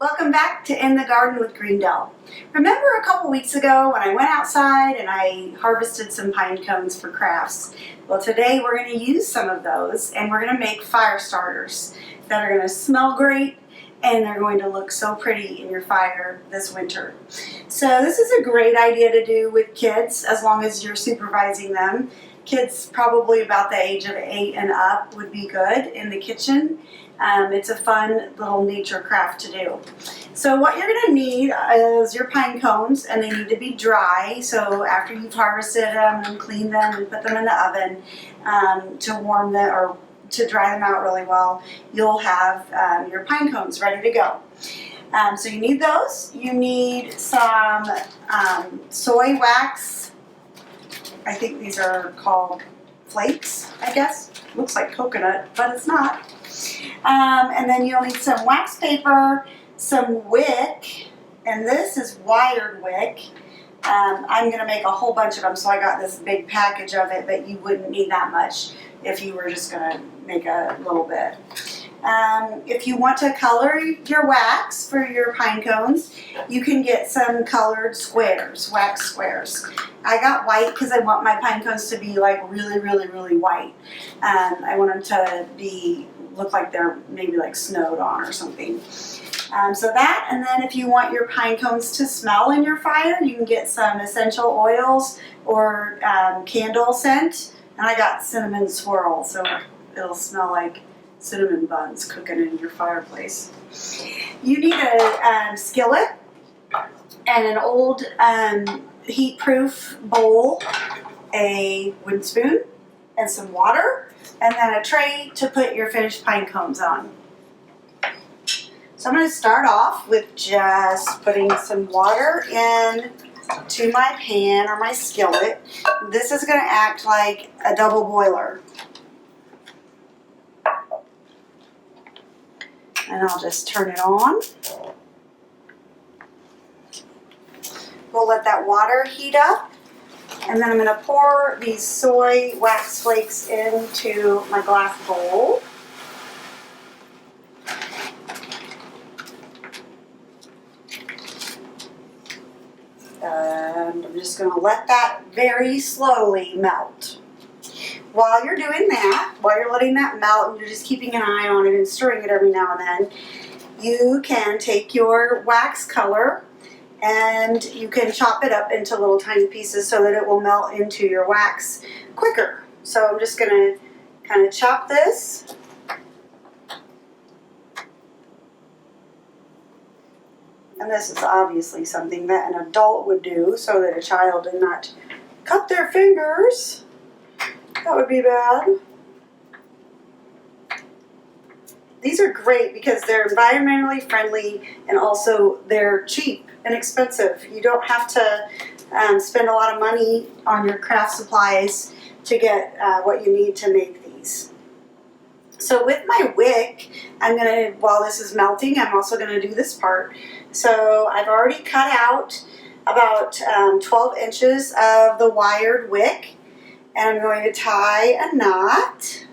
Welcome back to In the Garden with Greendell. Remember a couple weeks ago when I went outside and I harvested some pine cones for crafts? Well, today we're going to use some of those and we're going to make fire starters that are going to smell great and they're going to look so pretty in your fire this winter. So this is a great idea to do with kids as long as you're supervising them. Kids probably about the age of 8 and up would be good in the kitchen. It's a fun little nature craft to do. So what you're going to need is your pine cones, and they need to be dry. So after you've harvested them and cleaned them and put them in the oven to warm them or to dry them out really well, you'll have your pine cones ready to go. So you need those. You need some soy wax. I think these are called flakes, I guess. Looks like coconut, but it's not. And then you'll need some wax paper, some wick, and this is wired wick. I'm going to make a whole bunch of them, so I got this big package of it, but you wouldn't need that much if you were just going to make a little bit. If you want to color your wax for your pine cones, you can get some colored squares, wax squares. I got white because I want my pine cones to be like really white. I want them to look like they're maybe like snowed on or something. So that, and then if you want your pine cones to smell in your fire, you can get some essential oils or candle scent. And I got cinnamon swirl, so it'll smell like cinnamon buns cooking in your fireplace. You need a skillet and an old heat-proof bowl, a wooden spoon, and some water, and then a tray to put your finished pine cones on. So I'm going to start off with just putting some water in to my pan or my skillet. This is going to act like a double boiler. And I'll just turn it on. We'll let that water heat up. And then I'm going to pour these soy wax flakes into my glass bowl. And I'm just going to let that very slowly melt. While you're doing that, while you're letting that melt and you're just keeping an eye on it and stirring it every now and then, you can take your wax color and you can chop it up into little tiny pieces so that it will melt into your wax quicker. So I'm just going to kind of chop this. And this is obviously something that an adult would do so that a child did not cut their fingers. That would be bad. These are great because they're environmentally friendly and also they're cheap and expensive. You don't have to spend a lot of money on your craft supplies to get what you need to make these. So with my wick, I'm going to, while this is melting, I'm also going to do this part. So I've already cut out about 12 inches of the wired wick. And I'm going to tie a knot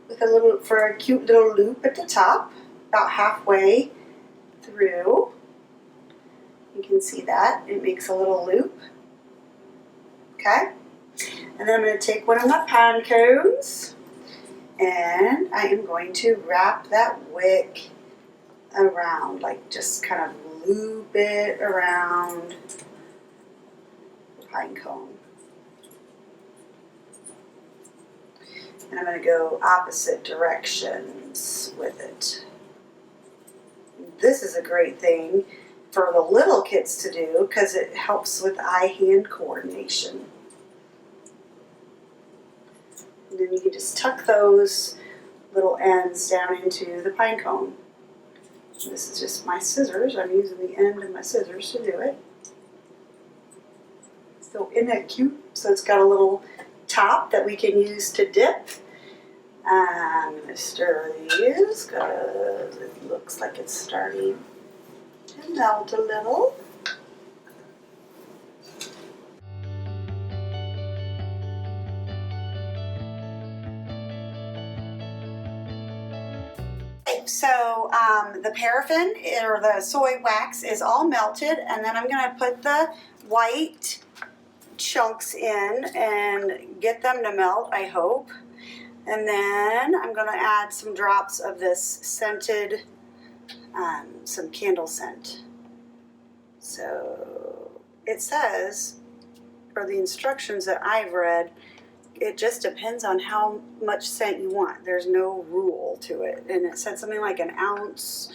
with for a cute little loop at the top, about halfway through. You can see that. It makes a little loop. Okay? And then I'm going to take one of my pine cones and I am going to wrap that wick around, like just kind of loop it around the pine cone. And I'm going to go opposite directions with it. This is a great thing for the little kids to do because it helps with eye-hand coordination. And then you can just tuck those little ends down into the pine cone. This is just my scissors. I'm using the end of my scissors to do it. So isn't that cute? So it's got a little top that we can use to dip. I'm going to stir these because it looks like it's starting to melt a little. So the paraffin or the soy wax is all melted, and then I'm going to put the white chunks in and get them to melt, I hope. And then I'm going to add some drops of this scented, some candle scent. So it says, for the instructions that I've read, it just depends on how much scent you want. There's no rule to it. And it said something like an ounce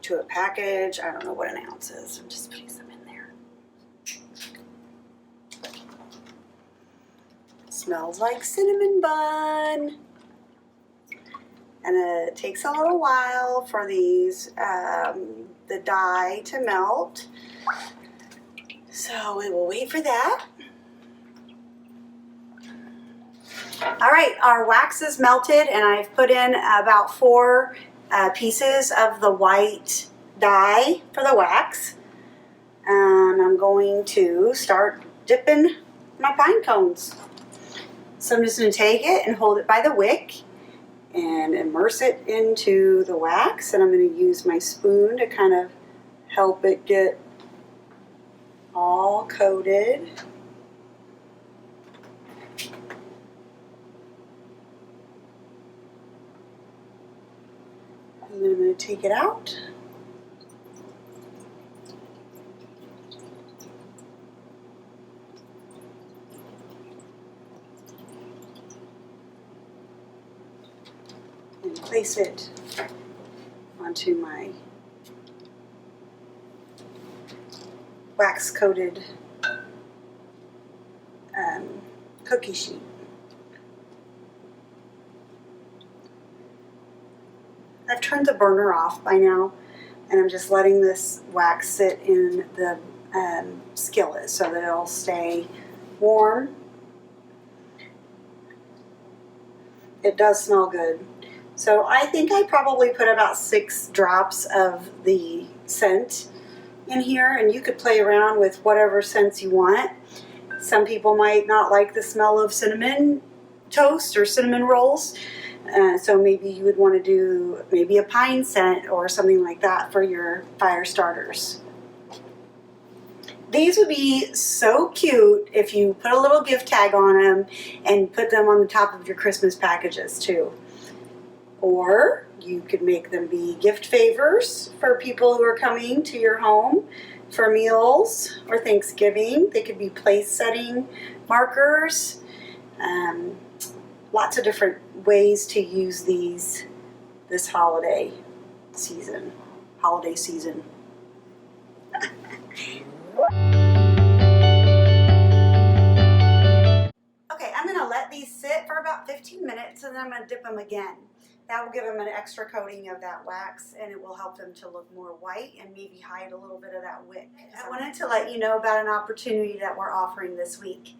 to a package. I don't know what an ounce is. I'm just putting some in there. It smells like cinnamon bun. And it takes a little while for these, the dye to melt. So we will wait for that. All right, our wax is melted, and I've put in about 4 pieces of the white dye for the wax. And I'm going to start dipping my pine cones. So I'm just going to take it and hold it by the wick and immerse it into the wax. And I'm going to use my spoon to kind of help it get all coated. And then I'm going to take it out. And place it onto my wax coated cookie sheet. I've turned the burner off by now, and I'm just letting this wax sit in the skillet so that it'll stay warm. It does smell good. So I think I probably put about 6 drops of the scent in here, and you could play around with whatever scents you want. Some people might not like the smell of cinnamon toast or cinnamon rolls. So maybe you would want to do maybe a pine scent or something like that for your fire starters. These would be so cute if you put a little gift tag on them and put them on the top of your Christmas packages too. Or you could make them be gift favors for people who are coming to your home for meals or Thanksgiving. They could be place setting markers. Lots of different ways to use these this holiday season. Okay, I'm going to let these sit for about 15 minutes, and then I'm going to dip them again. That will give them an extra coating of that wax, and it will help them to look more white and maybe hide a little bit of that wick. I wanted to let you know about an opportunity that we're offering this week.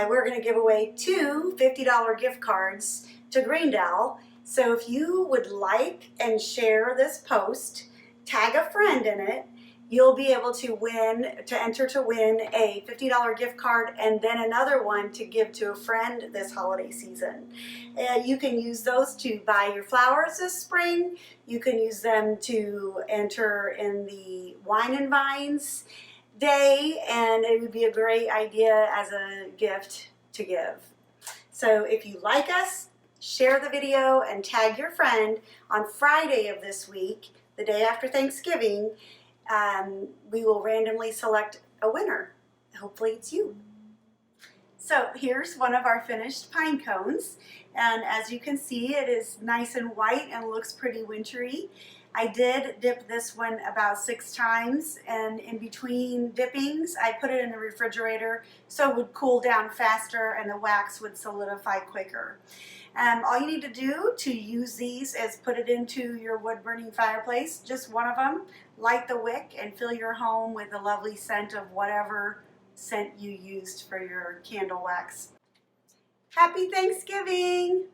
We're going to give away 2 $50 gift cards to Greendell. So if you would like and share this post, tag a friend in it, you'll be able to enter to win a $50 gift card and then another one to give to a friend this holiday season. You can use those to buy your flowers this spring. You can use them to enter in the Wine and Vines Day, and it would be a great idea as a gift to give. So if you like us, share the video and tag your friend. On Friday of this week, the day after Thanksgiving, we will randomly select a winner. Hopefully it's you. So here's one of our finished pine cones, and as you can see, it is nice and white and looks pretty wintry. I did dip this one about 6 times, and in between dippings I put it in the refrigerator so it would cool down faster and the wax would solidify quicker. All you need to do to use these is put it into your wood burning fireplace, just one of them, light the wick, and fill your home with a lovely scent of whatever scent you used for your candle wax. Happy Thanksgiving!